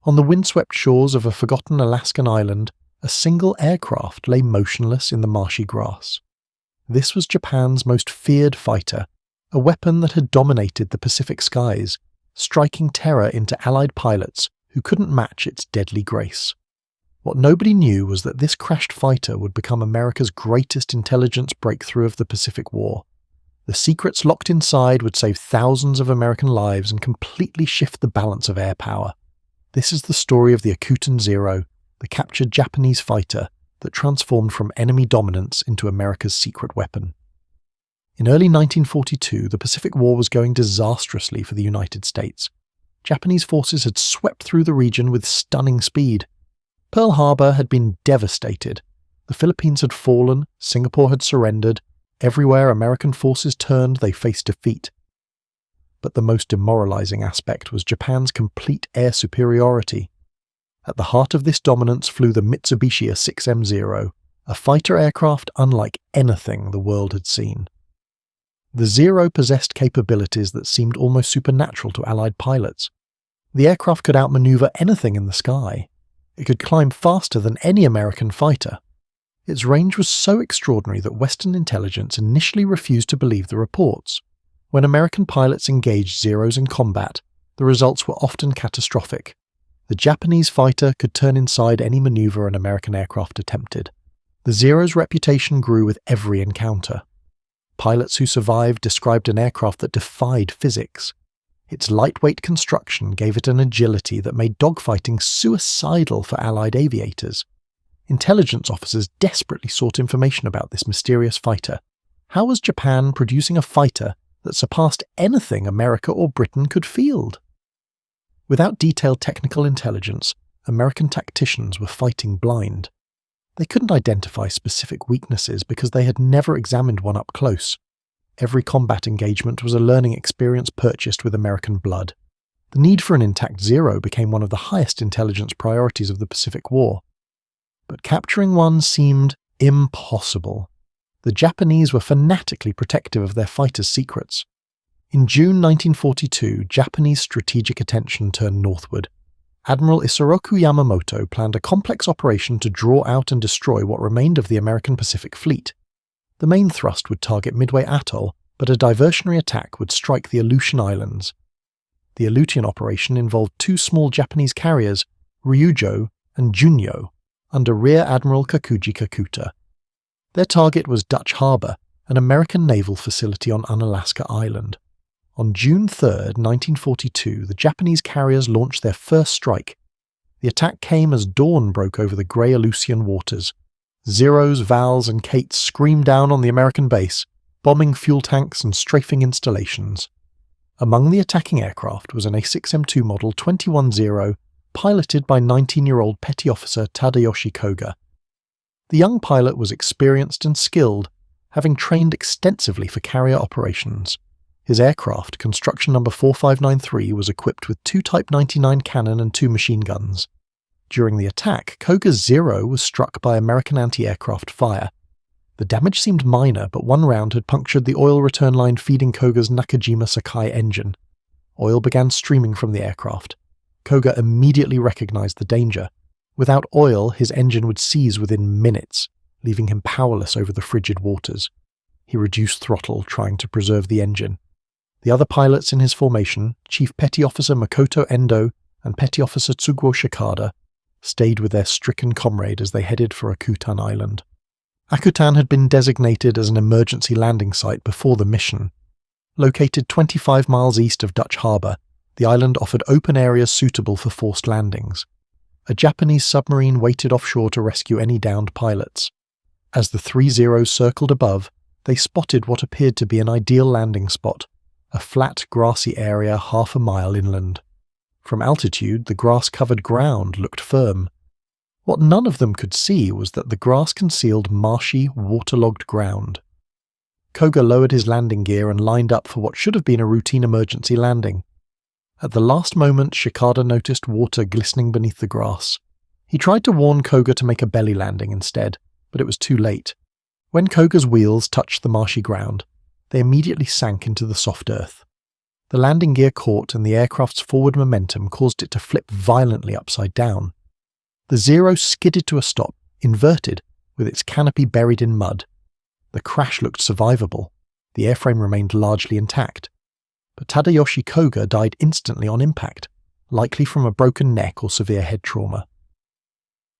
On the windswept shores of a forgotten Alaskan island, a single aircraft lay motionless in the marshy grass. This was Japan's most feared fighter, a weapon that had dominated the Pacific skies, striking terror into Allied pilots who couldn't match its deadly grace. What nobody knew was that this crashed fighter would become America's greatest intelligence breakthrough of the Pacific War. The secrets locked inside would save thousands of American lives and completely shift the balance of air power. This is the story of the Akutan Zero, the captured Japanese fighter that transformed from enemy dominance into America's secret weapon. In early 1942, the Pacific War was going disastrously for the United States. Japanese forces had swept through the region with stunning speed. Pearl Harbor had been devastated. The Philippines had fallen, Singapore had surrendered. Everywhere American forces turned, they faced defeat. But the most demoralizing aspect was Japan's complete air superiority. At the heart of this dominance flew the Mitsubishi A6M0, a fighter aircraft unlike anything the world had seen. The Zero possessed capabilities that seemed almost supernatural to Allied pilots. The aircraft could outmaneuver anything in the sky. It could climb faster than any American fighter. Its range was so extraordinary that Western intelligence initially refused to believe the reports. When American pilots engaged Zeros in combat, the results were often catastrophic. The Japanese fighter could turn inside any maneuver an American aircraft attempted. The Zero's reputation grew with every encounter. Pilots who survived described an aircraft that defied physics. Its lightweight construction gave it an agility that made dogfighting suicidal for Allied aviators. Intelligence officers desperately sought information about this mysterious fighter. How was Japan producing a fighter that surpassed anything America or Britain could field? Without detailed technical intelligence, American tacticians were fighting blind. They couldn't identify specific weaknesses because they had never examined one up close. Every combat engagement was a learning experience purchased with American blood. The need for an intact Zero became one of the highest intelligence priorities of the Pacific War. But capturing one seemed impossible. The Japanese were fanatically protective of their fighters' secrets. In June 1942, Japanese strategic attention turned northward. Admiral Isoroku Yamamoto planned a complex operation to draw out and destroy what remained of the American Pacific Fleet. The main thrust would target Midway Atoll, but a diversionary attack would strike the Aleutian Islands. The Aleutian operation involved two small Japanese carriers, Ryujo and Junyo, under Rear Admiral Kakuji Kakuta. Their target was Dutch Harbor, an American naval facility on Unalaska Island. On June 3, 1942, the Japanese carriers launched their first strike. The attack came as dawn broke over the grey Aleutian waters. Zeros, Vals, and Kates screamed down on the American base, bombing fuel tanks and strafing installations. Among the attacking aircraft was an A6M2 Model 21-0, piloted by 19-year-old Petty Officer Tadayoshi Koga. The young pilot was experienced and skilled, having trained extensively for carrier operations. His aircraft, construction number 4593, was equipped with two Type 99 cannon and two machine guns. During the attack, Koga's Zero was struck by American anti-aircraft fire. The damage seemed minor, but one round had punctured the oil return line feeding Koga's Nakajima Sakai engine. Oil began streaming from the aircraft. Koga immediately recognized the danger. Without oil, his engine would seize within minutes, leaving him powerless over the frigid waters. He reduced throttle, trying to preserve the engine. The other pilots in his formation, Chief Petty Officer Makoto Endo and Petty Officer Tsuguo Shikada, stayed with their stricken comrade as they headed for Akutan Island. Akutan had been designated as an emergency landing site before the mission. Located 25 miles east of Dutch Harbor, the island offered open areas suitable for forced landings. A Japanese submarine waited offshore to rescue any downed pilots. As the three Zeros circled above, they spotted what appeared to be an ideal landing spot, a flat, grassy area half a mile inland. From altitude, the grass-covered ground looked firm. What none of them could see was that the grass concealed marshy, waterlogged ground. Koga lowered his landing gear and lined up for what should have been a routine emergency landing. At the last moment, Shikada noticed water glistening beneath the grass. He tried to warn Koga to make a belly landing instead, but it was too late. When Koga's wheels touched the marshy ground, they immediately sank into the soft earth. The landing gear caught and the aircraft's forward momentum caused it to flip violently upside down. The Zero skidded to a stop, inverted, with its canopy buried in mud. The crash looked survivable. The airframe remained largely intact. But Tadayoshi Koga died instantly on impact, likely from a broken neck or severe head trauma.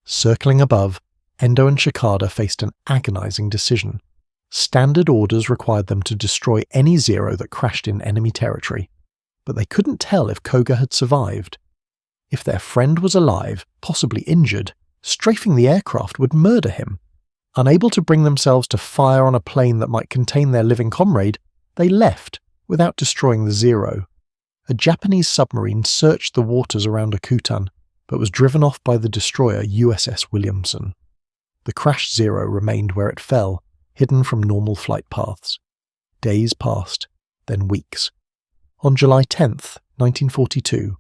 Circling above, Endo and Shikada faced an agonizing decision. Standard orders required them to destroy any Zero that crashed in enemy territory, but they couldn't tell if Koga had survived. If their friend was alive, possibly injured, strafing the aircraft would murder him. Unable to bring themselves to fire on a plane that might contain their living comrade, they left without destroying the Zero. A Japanese submarine searched the waters around Akutan, but was driven off by the destroyer USS Williamson. The crashed Zero remained where it fell, hidden from normal flight paths. Days passed, then weeks. On July 10th, 1942,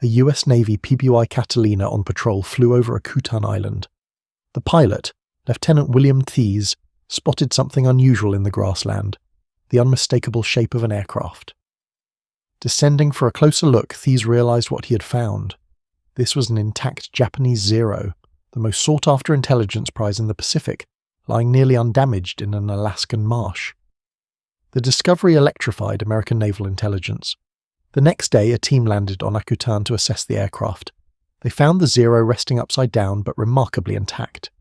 a US Navy PBY Catalina on patrol flew over Akutan Island. The pilot, Lieutenant William Thies, spotted something unusual in the grassland, the unmistakable shape of an aircraft. Descending for a closer look, Thies realized what he had found. This was an intact Japanese Zero, the most sought-after intelligence prize in the Pacific, lying nearly undamaged in an Alaskan marsh. The discovery electrified American naval intelligence. The next day, a team landed on Akutan to assess the aircraft. They found the Zero resting upside down but remarkably intact.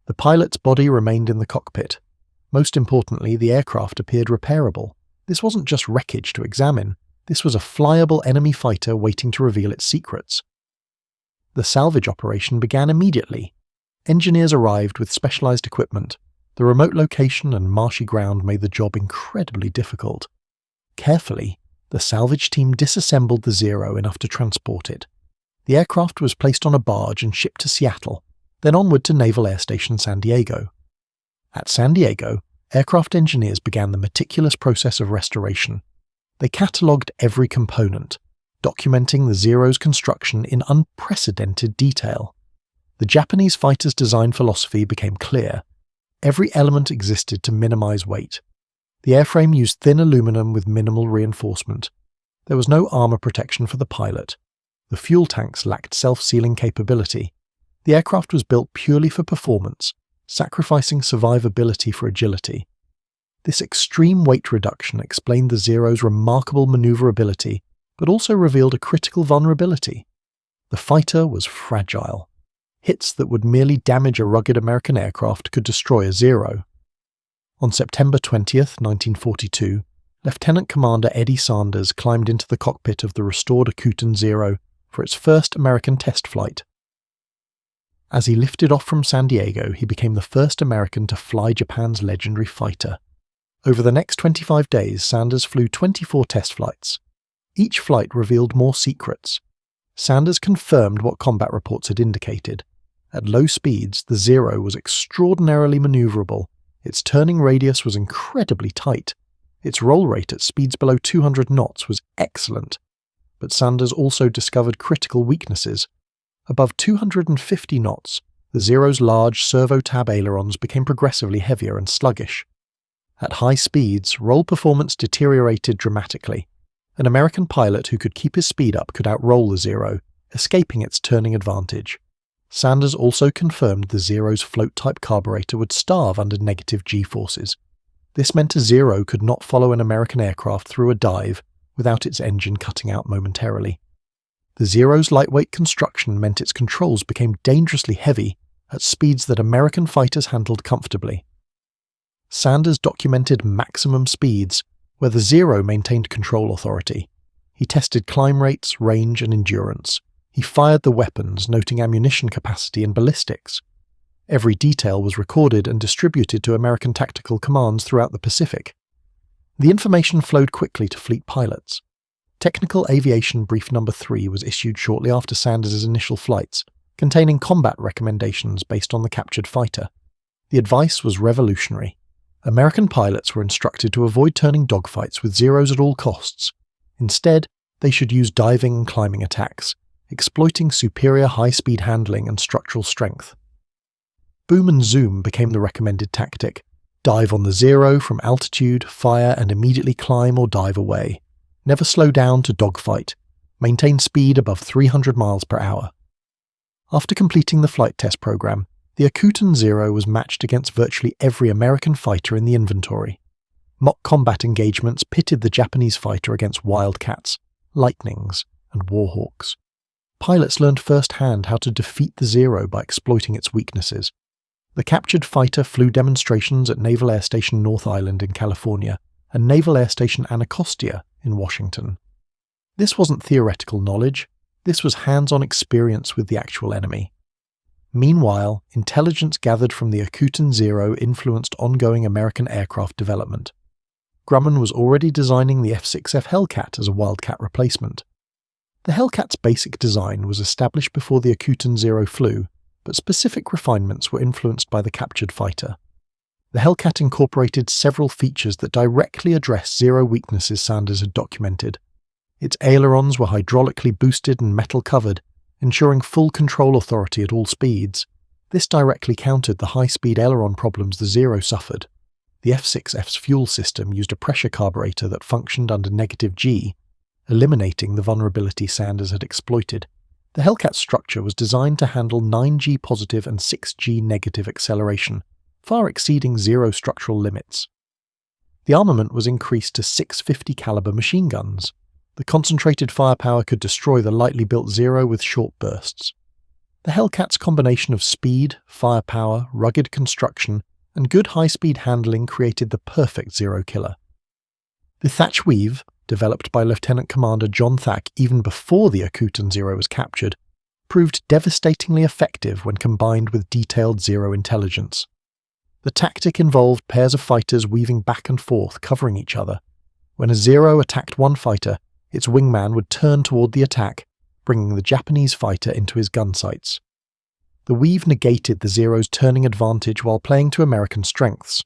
The pilot's body remained in the cockpit. Most importantly, the aircraft appeared repairable. This wasn't just wreckage to examine. This was a flyable enemy fighter waiting to reveal its secrets. The salvage operation began immediately. Engineers arrived with specialized equipment. The remote location and marshy ground made the job incredibly difficult. Carefully, the salvage team disassembled the Zero enough to transport it. The aircraft was placed on a barge and shipped to Seattle, then onward to Naval Air Station San Diego. At San Diego, aircraft engineers began the meticulous process of restoration. They catalogued every component, documenting the Zero's construction in unprecedented detail. The Japanese fighter's design philosophy became clear. Every element existed to minimize weight. The airframe used thin aluminum with minimal reinforcement. There was no armor protection for the pilot. The fuel tanks lacked self-sealing capability. The aircraft was built purely for performance, sacrificing survivability for agility. This extreme weight reduction explained the Zero's remarkable maneuverability, but also revealed a critical vulnerability. The fighter was fragile. Hits that would merely damage a rugged American aircraft could destroy a Zero. On September 20th, 1942, Lieutenant Commander Eddie Sanders climbed into the cockpit of the restored Akutan Zero for its first American test flight. As he lifted off from San Diego, he became the first American to fly Japan's legendary fighter. Over the next 25 days, Sanders flew 24 test flights. Each flight revealed more secrets. Sanders confirmed what combat reports had indicated. At low speeds, the Zero was extraordinarily maneuverable. Its turning radius was incredibly tight. Its roll rate at speeds below 200 knots was excellent. But Sanders also discovered critical weaknesses. Above 250 knots, the Zero's large servo-tab ailerons became progressively heavier and sluggish. At high speeds, roll performance deteriorated dramatically. An American pilot who could keep his speed up could outroll the Zero, escaping its turning advantage. Sanders also confirmed the Zero's float-type carburetor would starve under negative G-forces. This meant a Zero could not follow an American aircraft through a dive without its engine cutting out momentarily. The Zero's lightweight construction meant its controls became dangerously heavy at speeds that American fighters handled comfortably. Sanders documented maximum speeds, where the Zero maintained control authority. He tested climb rates, range, and endurance. He fired the weapons, noting ammunition capacity and ballistics. Every detail was recorded and distributed to American tactical commands throughout the Pacific. The information flowed quickly to fleet pilots. Technical Aviation Brief No. 3 was issued shortly after Sanders' initial flights, containing combat recommendations based on the captured fighter. The advice was revolutionary. American pilots were instructed to avoid turning dogfights with Zeros at all costs. Instead, they should use diving and climbing attacks, exploiting superior high-speed handling and structural strength. Boom and zoom became the recommended tactic. Dive on the Zero from altitude, fire, and immediately climb or dive away. never slow down to dogfight, maintain speed above 300 miles per hour. After completing the flight test program, the Akutan 0 was matched against virtually every American fighter in the inventory. Mock combat engagements pitted the Japanese fighter against Wildcats, Lightnings, and Warhawks. Pilots learned firsthand how to defeat the Zero by exploiting its weaknesses. The captured fighter flew demonstrations at Naval Air Station North Island in California and Naval Air Station Anacostia in Washington. This wasn't theoretical knowledge, this was hands-on experience with the actual enemy. Meanwhile, intelligence gathered from the Akutan 0 influenced ongoing American aircraft development. Grumman was already designing the F-6F Hellcat as a Wildcat replacement. The Hellcat's basic design was established before the Akutan 0 flew, but specific refinements were influenced by the captured fighter. The Hellcat incorporated several features that directly addressed Zero weaknesses Sanders had documented. Its ailerons were hydraulically boosted and metal-covered, ensuring full control authority at all speeds. This directly countered the high-speed aileron problems the Zero suffered. The F-6F's fuel system used a pressure carburetor that functioned under -G, eliminating the vulnerability Sanders had exploited. The Hellcat structure was designed to handle 9G positive and 6G negative acceleration, far exceeding Zero structural limits. The armament was increased to 650 caliber machine guns. The concentrated firepower could destroy the lightly built Zero with short bursts. The Hellcat's combination of speed, firepower, rugged construction, and good high-speed handling created the perfect Zero killer. The Thatch Weave, developed by Lieutenant Commander John Thack even before the Akutan 0 was captured, proved devastatingly effective when combined with detailed Zero intelligence. The tactic involved pairs of fighters weaving back and forth, covering each other. When a Zero attacked one fighter, its wingman would turn toward the attack, bringing the Japanese fighter into his gun sights. The weave negated the Zero's turning advantage while playing to American strengths.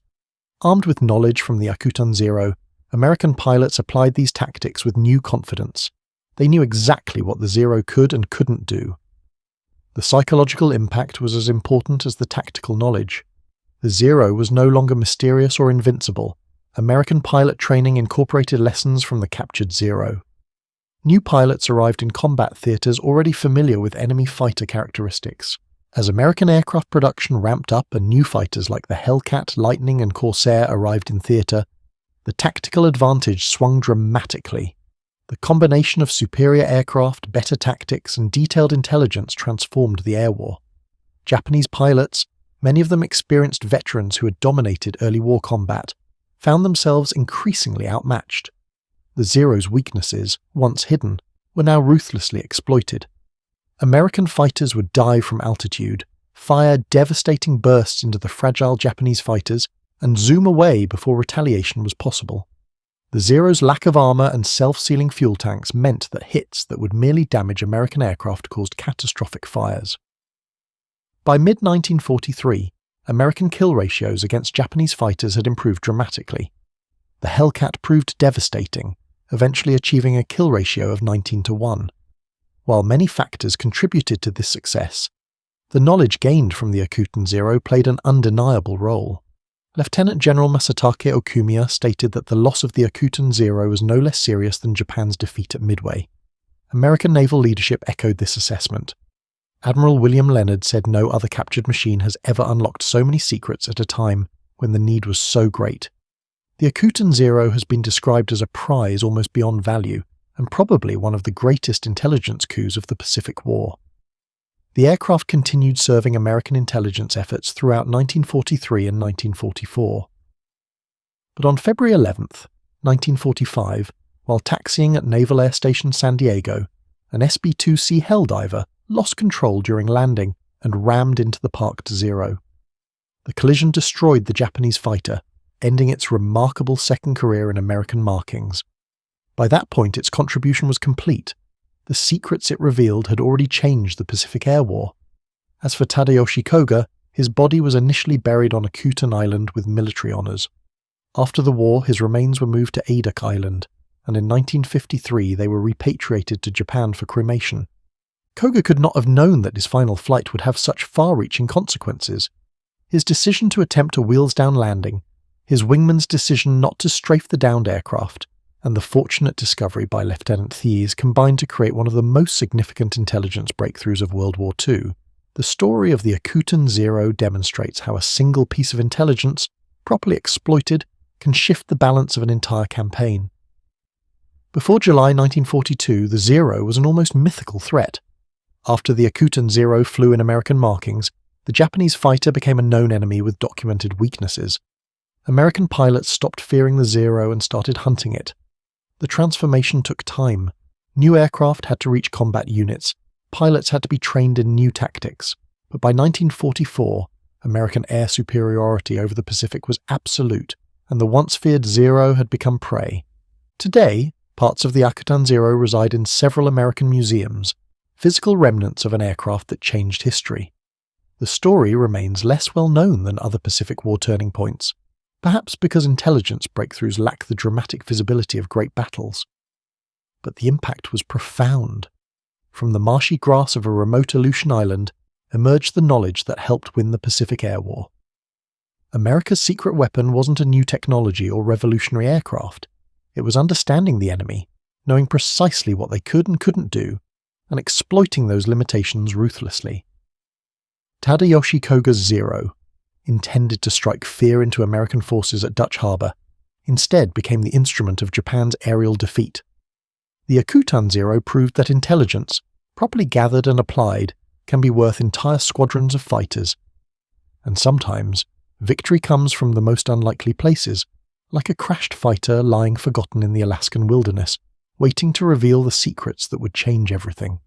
Armed with knowledge from the Akutan 0, American pilots applied these tactics with new confidence. They knew exactly what the Zero could and couldn't do. The psychological impact was as important as the tactical knowledge. The Zero was no longer mysterious or invincible. American pilot training incorporated lessons from the captured Zero. New pilots arrived in combat theaters already familiar with enemy fighter characteristics. As American aircraft production ramped up and new fighters like the Hellcat, Lightning, and Corsair arrived in theater, the tactical advantage swung dramatically. The combination of superior aircraft, better tactics, and detailed intelligence transformed the air war. Japanese pilots, many of them experienced veterans who had dominated early war combat, found themselves increasingly outmatched. The Zero's weaknesses, once hidden, were now ruthlessly exploited. American fighters would dive from altitude, fire devastating bursts into the fragile Japanese fighters, and zoom away before retaliation was possible. The Zero's lack of armor and self-sealing fuel tanks meant that hits that would merely damage American aircraft caused catastrophic fires. By mid-1943, American kill ratios against Japanese fighters had improved dramatically. The Hellcat proved devastating, eventually achieving a kill ratio of 19-1. While many factors contributed to this success, the knowledge gained from the Akutan 0 played an undeniable role. Lieutenant General Masatake Okumiya stated that the loss of the Akutan 0 was no less serious than Japan's defeat at Midway. American naval leadership echoed this assessment. Admiral William Leonard said no other captured machine has ever unlocked so many secrets at a time when the need was so great. The Akutan 0 has been described as a prize almost beyond value, and probably one of the greatest intelligence coups of the Pacific War. The aircraft continued serving American intelligence efforts throughout 1943 and 1944. But on February 11th, 1945, while taxiing at Naval Air Station San Diego, an SB-2C Helldiver lost control during landing and rammed into the parked Zero. The collision destroyed the Japanese fighter, ending its remarkable second career in American markings. By that point, its contribution was complete. The secrets it revealed had already changed the Pacific Air War. As for Tadayoshi Koga, his body was initially buried on Akutan Island with military honours. After the war, his remains were moved to Adak Island, and in 1953 they were repatriated to Japan for cremation. Koga could not have known that his final flight would have such far-reaching consequences. His decision to attempt a wheels-down landing, his wingman's decision not to strafe the downed aircraft, and the fortunate discovery by Lieutenant Thies combined to create one of the most significant intelligence breakthroughs of World War II. The story of the Akutan Zero demonstrates how a single piece of intelligence, properly exploited, can shift the balance of an entire campaign. Before July 1942, the Zero was an almost mythical threat. After the Akutan Zero flew in American markings, the Japanese fighter became a known enemy with documented weaknesses. American pilots stopped fearing the Zero and started hunting it. The transformation took time. New aircraft had to reach combat units, pilots had to be trained in new tactics, but by 1944, American air superiority over the Pacific was absolute, and the once feared Zero had become prey. Today, parts of the Akutan Zero reside in several American museums, physical remnants of an aircraft that changed history. The story remains less well known than other Pacific War turning points, perhaps because intelligence breakthroughs lack the dramatic visibility of great battles. But the impact was profound. From the marshy grass of a remote Aleutian island emerged the knowledge that helped win the Pacific Air War. America's secret weapon wasn't a new technology or revolutionary aircraft. It was understanding the enemy, knowing precisely what they could and couldn't do, and exploiting those limitations ruthlessly. Tadayoshi Koga's Zero, intended to strike fear into American forces at Dutch Harbor, instead became the instrument of Japan's aerial defeat. The Akutan Zero proved that intelligence, properly gathered and applied, can be worth entire squadrons of fighters. And sometimes, victory comes from the most unlikely places, like a crashed fighter lying forgotten in the Alaskan wilderness, waiting to reveal the secrets that would change everything.